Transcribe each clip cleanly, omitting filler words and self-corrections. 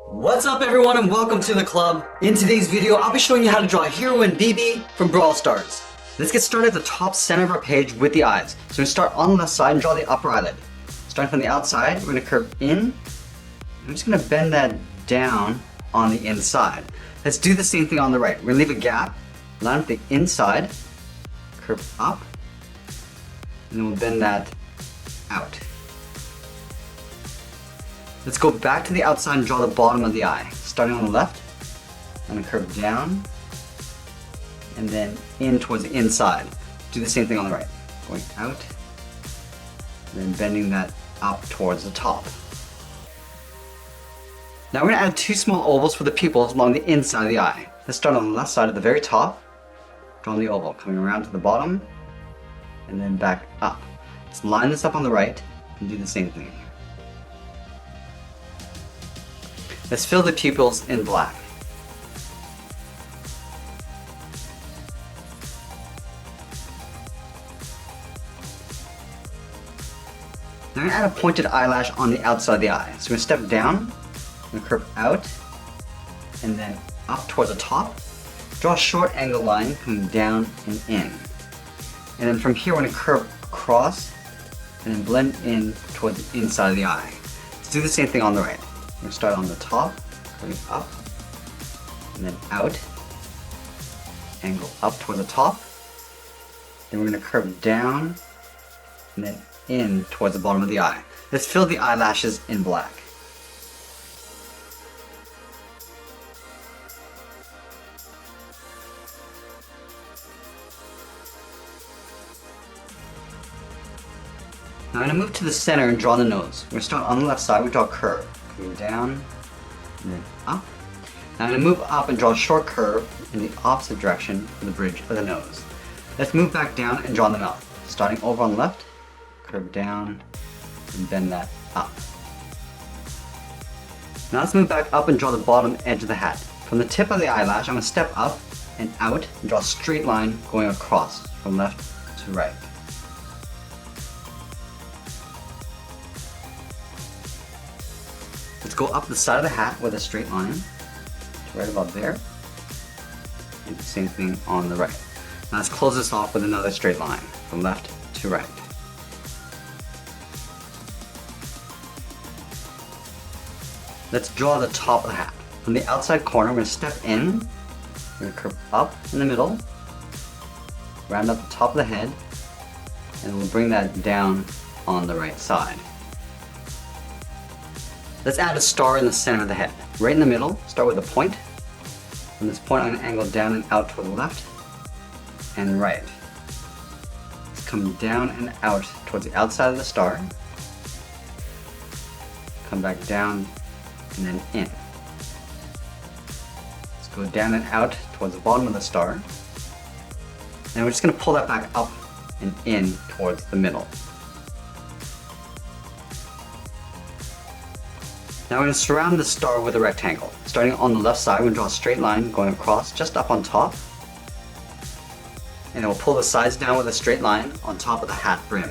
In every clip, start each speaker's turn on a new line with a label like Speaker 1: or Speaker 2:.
Speaker 1: What's up everyone and welcome to the club. In today's video, I'll be showing you how to draw Heroine Bibi from Brawl Stars. Let's get started at the top center of our page with the eyes. So we're going to start on the left side and draw the upper eyelid. Starting from the outside, we're going to curve in. I'm just going to bend that down on the inside. Let's do the same thing on the right. We're going to leave a gap, line up the inside, curve up, and then we'll bend that out. Let's go back to the outside and draw the bottom of the eye. Starting on the left, I'm going to curve down and then in towards the inside. Do the same thing on the right. Going out, and then bending that up towards the top. Now we're going to add two small ovals for the pupils along the inside of the eye. Let's start on the left side at the very top, drawing the oval, coming around to the bottom, and then back up. Let's line this up on the right and do the same thing. Let's fill the pupils in black. Now I'm going to add a pointed eyelash on the outside of the eye. So we're going to step down, I'm going to curve out, and then up towards the top. Draw a short angle line coming down and in. And then from here we're going to curve across and then blend in towards the inside of the eye. Let's do the same thing on the right. We're going to start on the top, going up, and then out, angle up toward the top. Then we're going to curve down, and then in towards the bottom of the eye. Let's fill the eyelashes in black. Now I'm going to move to the center and draw the nose. We're going to start on the left side, we draw a curve. Coming down, and then up. Now I'm going to move up and draw a short curve in the opposite direction for the bridge of the nose. Let's move back down and draw the mouth. Starting over on the left, curve down, and bend that up. Now let's move back up and draw the bottom edge of the hat. From the tip of the eyelash, I'm going to step up and out and draw a straight line going across from left to right. Let's go up the side of the hat with a straight line, right about there. And the same thing on the right. Now let's close this off with another straight line, from left to right. Let's draw the top of the hat. From the outside corner, we're going to step in, we're going to curve up in the middle, round up the top of the head, and we'll bring that down on the right side. Let's add a star in the center of the head. Right in the middle, start with a point. From this point, I'm going to angle down and out toward the left and right. Let's come down and out towards the outside of the star. Come back down and then in. Let's go down and out towards the bottom of the star. And we're just going to pull that back up and in towards the middle. Now we're going to surround the star with a rectangle. Starting on the left side, we're going to draw a straight line going across just up on top. And then we'll pull the sides down with a straight line on top of the hat brim.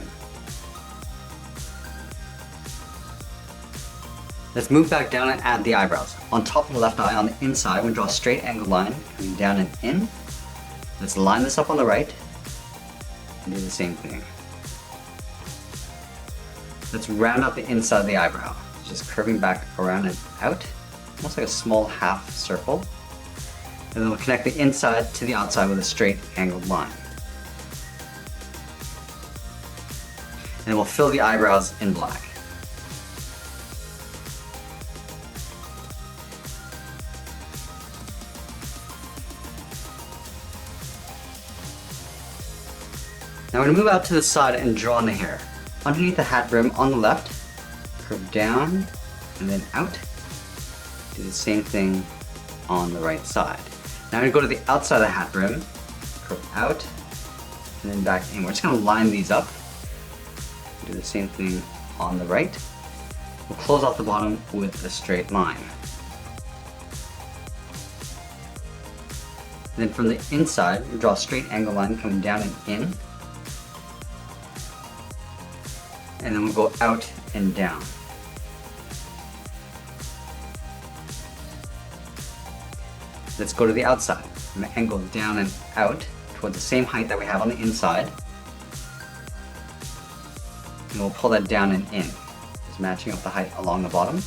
Speaker 1: Let's move back down and add the eyebrows. On top of the left eye, on the inside, we're going to draw a straight angle line coming down and in. Let's line this up on the right and do the same thing. Let's round out the inside of the eyebrow. Just curving back around and out, almost like a small half circle. And then we'll connect the inside to the outside with a straight angled line. And we'll fill the eyebrows in black. Now we're going to move out to the side and draw in the hair. Underneath the hat brim on the left, curve down and then out. Do the same thing on the right side. Now I'm going to go to the outside of the hat brim, curve out, and then back in. We're just going to line these up. Do the same thing on the right. We'll close off the bottom with a straight line. Then from the inside, we draw a straight angle line coming down and in. And then we'll go out and down. Let's go to the outside. I'm going to angle down and out towards the same height that we have on the inside. And we'll pull that down and in, just matching up the height along the bottom.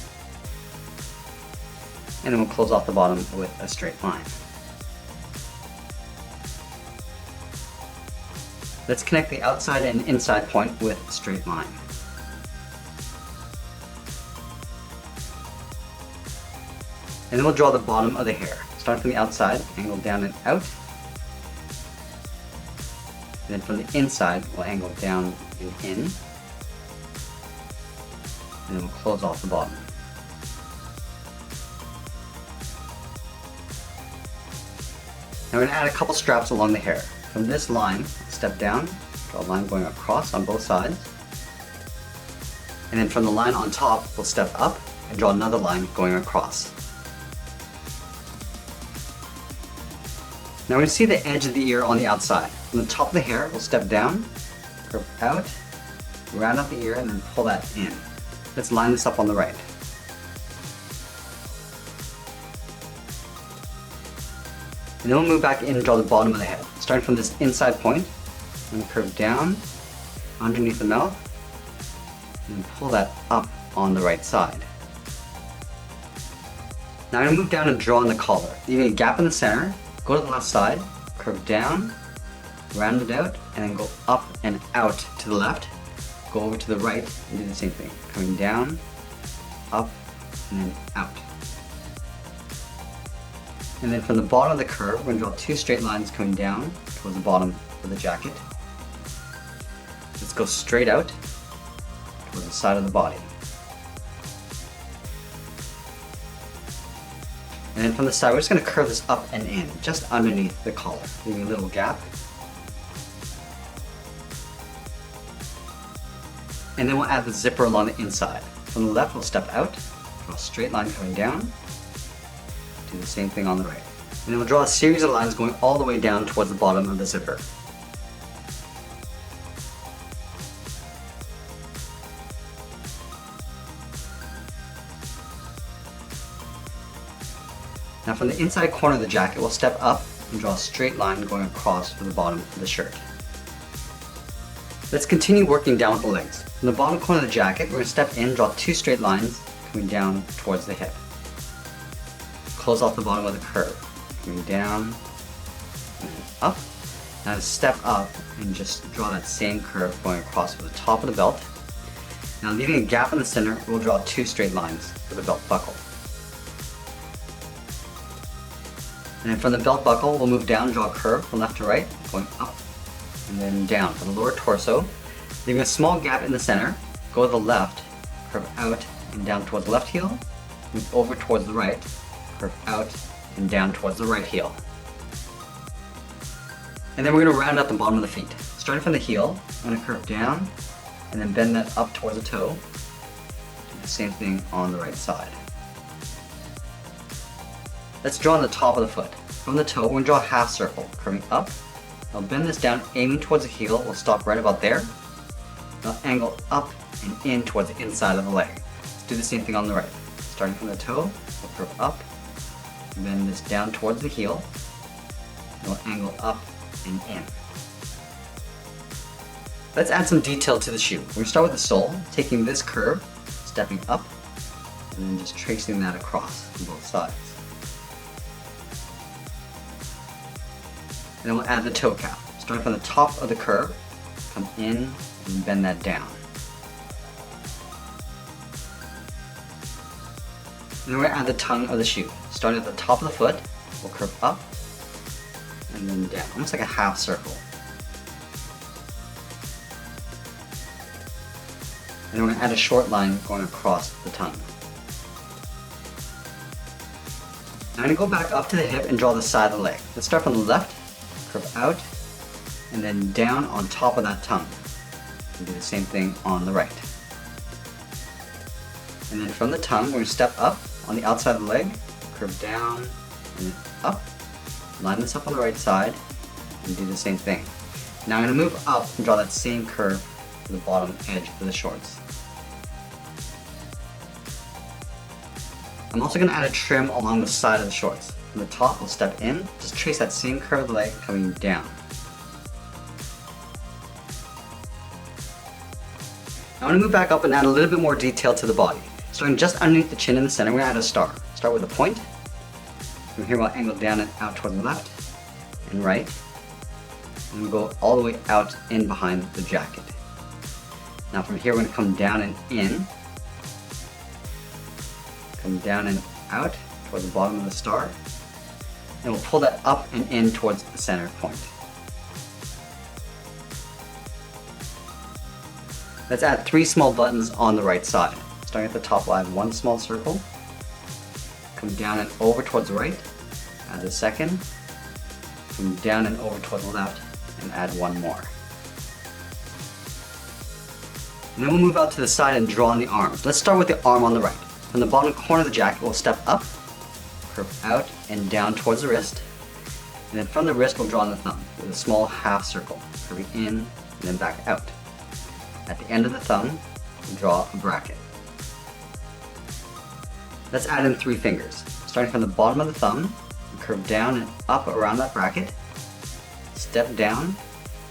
Speaker 1: And then we'll close off the bottom with a straight line. Let's connect the outside and inside point with a straight line. And then we'll draw the bottom of the hair. Start from the outside, angle down and out. And then from the inside, we'll angle down and in. And then we'll close off the bottom. Now we're going to add a couple straps along the hair. From this line, step down, draw a line going across on both sides. And then from the line on top, we'll step up and draw another line going across. Now we're going to see the edge of the ear on the outside. From the top of the hair, we'll step down, curve out, round up the ear, and then pull that in. Let's line this up on the right. And then we'll move back in and draw the bottom of the head. Starting from this inside point, and curve down, underneath the mouth, and pull that up on the right side. Now I'm going to move down and draw in the collar, leaving a gap in the center. Go to the left side, curve down, round it out, and then go up and out to the left. Go over to the right and do the same thing. Coming down, up, and then out. And then from the bottom of the curve, we're going to draw two straight lines coming down towards the bottom of the jacket. Let's go straight out towards the side of the body. And then from the side, we're just going to curve this up and in, just underneath the collar, leaving a little gap. And then we'll add the zipper along the inside. From the left, we'll step out, draw a straight line coming down, do the same thing on the right. And then we'll draw a series of lines going all the way down towards the bottom of the zipper. Now from the inside corner of the jacket, we'll step up and draw a straight line going across from the bottom of the shirt. Let's continue working down with the legs. From the bottom corner of the jacket, we're going to step in, draw two straight lines coming down towards the hip. Close off the bottom of the curve, coming down and up. Now step up and just draw that same curve going across to the top of the belt. Now leaving a gap in the center, we'll draw two straight lines for the belt buckle. And then from the belt buckle, we'll move down, draw a curve from left to right, going up and then down for the lower torso. Leaving a small gap in the center, go to the left, curve out and down towards the left heel, move over towards the right, curve out and down towards the right heel. And then we're going to round out the bottom of the feet. Starting from the heel, I'm going to curve down and then bend that up towards the toe. Do the same thing on the right side. Let's draw on the top of the foot. From the toe, we're going to draw a half circle, curving up. I'll bend this down, aiming towards the heel. We'll stop right about there. I'll angle up and in towards the inside of the leg. Let's do the same thing on the right. Starting from the toe, we'll curve up, bend this down towards the heel. We'll angle up and in. Let's add some detail to the shoe. We're going to start with the sole, taking this curve, stepping up, and then just tracing that across on both sides. And then we'll add the toe cap. Starting from the top of the curve, come in and bend that down. And then we're going to add the tongue of the shoe. Starting at the top of the foot, we'll curve up and then down, almost like a half circle. And then we're going to add a short line going across the tongue. Now I'm going to go back up to the hip and draw the side of the leg. Let's start from the left, curve out, and then down on top of that tongue. And do the same thing on the right. And then from the tongue, we're going to step up on the outside of the leg, curve down and up, line this up on the right side, and do the same thing. Now I'm going to move up and draw that same curve to the bottom edge of the shorts. I'm also going to add a trim along the side of the shorts. from the top, we'll step in, just trace that same curve of the leg coming down. Now I'm going to move back up and add a little bit more detail to the body. Starting just underneath the chin in the center, we're going to add a star. Start with a point. From here we'll angle down and out toward the left and right. And we'll go all the way out in behind the jacket. Now from here we're going to come down and in. Come down and out toward the bottom of the star. And we'll pull that up and in towards the center point. Let's add 3 small buttons on the right side. Starting at the top, we'll add 1 small circle. Come down and over towards the right. Add the second. Come down and over towards the left and add 1 more. And then we'll move out to the side and draw on the arms. Let's start with the arm on the right. From the bottom corner of the jacket, we'll step up, curve out and down towards the wrist. And then from the wrist, we'll draw on the thumb with a small half circle, curving in and then back out. At the end of the thumb, we'll draw a bracket. Let's add in 3 fingers. Starting from the bottom of the thumb, curve down and up around that bracket, step down,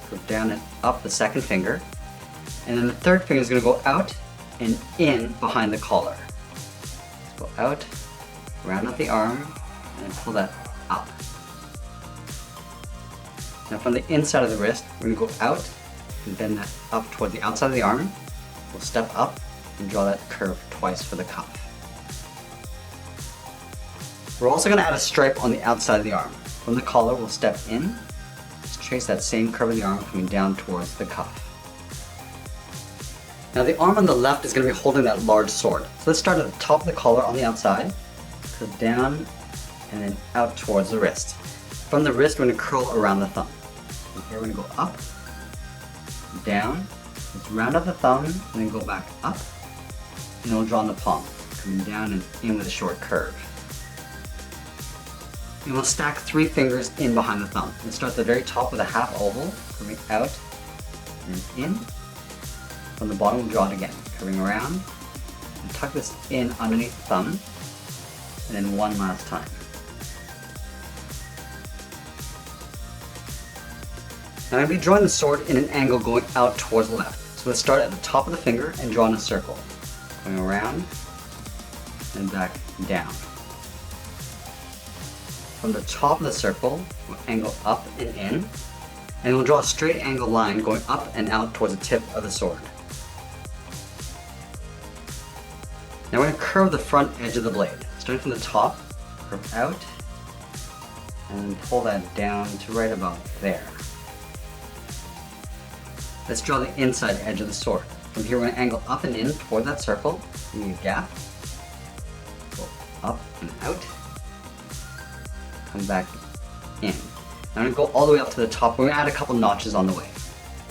Speaker 1: curve down and up the second finger, and then the third finger is going to go out and in behind the collar. Let's go out, round up the arm, and then pull that up. Now from the inside of the wrist, we're going to go out and bend that up toward the outside of the arm. We'll step up and draw that curve twice for the cuff. We're also going to add a stripe on the outside of the arm. From the collar, we'll step in, just trace that same curve of the arm coming down towards the cuff. Now the arm on the left is going to be holding that large sword. So let's start at the top of the collar on the outside, curve down and then out towards the wrist. From the wrist, we're going to curl around the thumb. From here, we're going to go up, down, let's round up the thumb and then go back up, and then we'll draw on the palm, coming down and in with a short curve. And we'll stack 3 fingers in behind the thumb. Let's start at the very top with a half oval, curving out and in. From the bottom, we'll draw it again, curving around, and tuck this in underneath the thumb, and then 1 last time. Now I'm going to be drawing the sword in an angle going out towards the left. So let's start at the top of the finger and draw in a circle. Going around and back down. From the top of the circle, we'll angle up and in. And we'll draw a straight angle line going up and out towards the tip of the sword. Now we're going to curve the front edge of the blade. Starting from the top, curve out, and then pull that down to right about there. Let's draw the inside edge of the sword. From here, we're going to angle up and in toward that circle, leaving a gap. Go up and out. Come back in. Now I'm going to go all the way up to the top. We're going to add a couple notches on the way.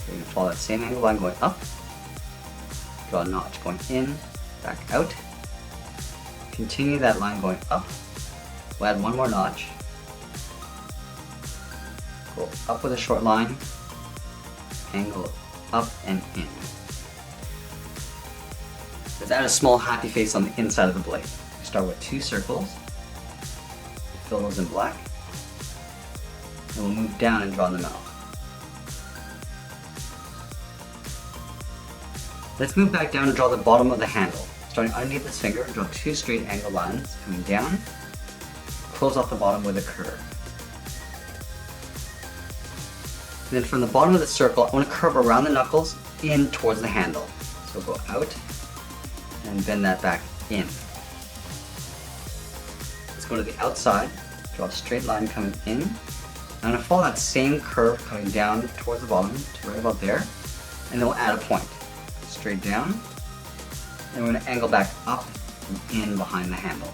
Speaker 1: We're going to follow that same angle line going up. Draw a notch going in, back out. Continue that line going up. We'll add 1 more notch. Go up with a short line. Angle up and in. Let's add a small happy face on the inside of the blade. Start with 2 circles. Fill those in black. And we'll move down and draw the mouth. Let's move back down and draw the bottom of the handle. Starting underneath this finger, draw 2 straight angle lines coming down. Close off the bottom with a curve. And then from the bottom of the circle, I want to curve around the knuckles in towards the handle. So go out and bend that back in. Let's go to the outside, draw a straight line coming in. I'm going to follow that same curve coming down towards the bottom to right about there. And then we'll add a point. Straight down. And we're going to angle back up and in behind the handle.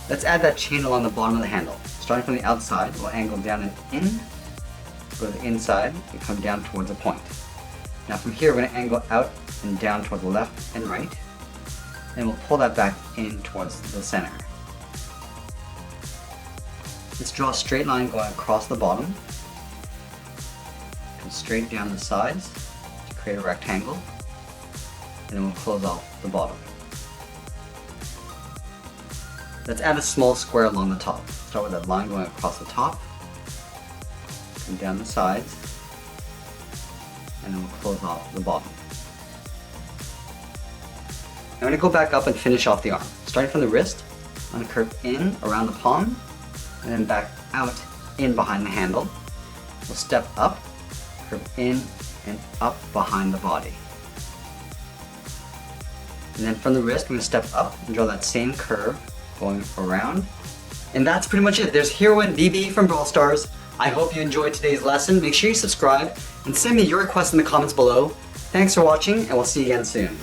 Speaker 1: Let's add that chain along the bottom of the handle. Starting from the outside, we'll angle down and in, go to the inside, and come down towards a point. Now from here, we're going to angle out and down toward the left and right, and we'll pull that back in towards the center. Let's draw a straight line going across the bottom, come straight down the sides to create a rectangle, and then we'll close off the bottom. Let's add a small square along the top. Start with that line going across the top, and down the sides, and then we'll close off the bottom. I'm going to go back up and finish off the arm. Starting from the wrist, I'm going to curve in around the palm, and then back out in behind the handle. We'll step up, curve in and up behind the body. And then from the wrist, I'm going to step up and draw that same curve going around. And that's pretty much it. There's Heroine Bibi from Brawl Stars. I hope you enjoyed today's lesson. Make sure you subscribe and send me your requests in the comments below. Thanks for watching, and we'll see you again soon.